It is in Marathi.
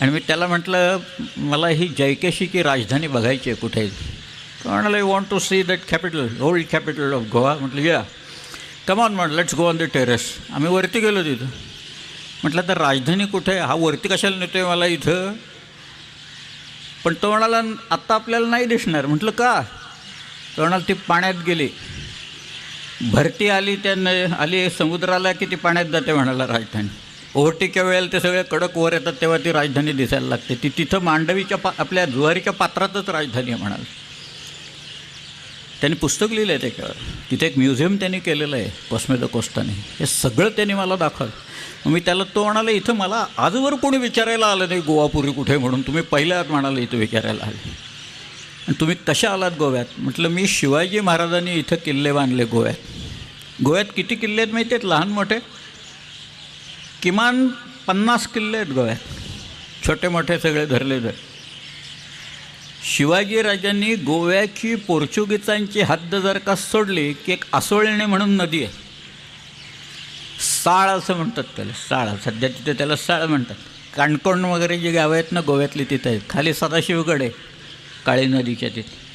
आणि मी त्याला म्हटलं, मला ही जयकेशीची राजधानी बघायची आहे कुठे. तो म्हणाला, you want to see that capital, old capital of Goa. म्हटलं या, कम ऑन म्हटलं, let's go on the terrace. आम्ही वरती गेलो तिथं. म्हटलं तर राजधानी कुठे आहे, हा वरती कशाला नेतो आहे मला इथं. पण तो म्हणाला, आत्ता आपल्याला नाही दिसणार. म्हटलं का. तो म्हणाला, ती पाण्यात गेली, भरती आली, त्यानं आली समुद्राला की ती पाण्यात जाते म्हणाला राजधानी. ओहोटीच्या वेळेला ते सगळे कडक वर येतात तेव्हा ती राजधानी दिसायला लागते. ती तिथं मांडवीच्या आपल्या ज्वारीच्या पात्रातच राजधानी आहे म्हणाल. त्यांनी पुस्तक लिहिलं आहे त्याच्यावर. तिथे एक म्युझियम त्यांनी केलेलं आहे पश्चिम कोस्टाने. हे सगळं त्यांनी मला दाखवलं. मग मी त्याला, तो म्हणाला, इथं मला आजवर कोणी विचारायला आलं नाही गोवापुरी कुठे म्हणून, तुम्ही पहिल्या म्हणाले इथं विचारायला आले. आणि तुम्ही कशा आलात गोव्यात. म्हटलं मी शिवाजी महाराजांनी इथं किल्ले बांधले गोव्यात. गोव्यात किती किल्ले आहेत माहिती आहेत, लहान मोठे किमान 50 किल्ले आहेत गोव्यात, छोटे मोठे सगळे धरले तर. शिवाजीराजांनी गोव्याची पोर्चुगीजांची हद्द जर का सोडली की एक आसोळणे म्हणून नदी आहे, साळ असं म्हणतात त्याला, साळ. सध्या तिथे त्याला साळ म्हणतात. काणकोण वगैरे जी गावं आहेत ना गोव्यातली तिथे आहेत. खाली सदाशिवगड आहे काळी नदीच्या तिथे.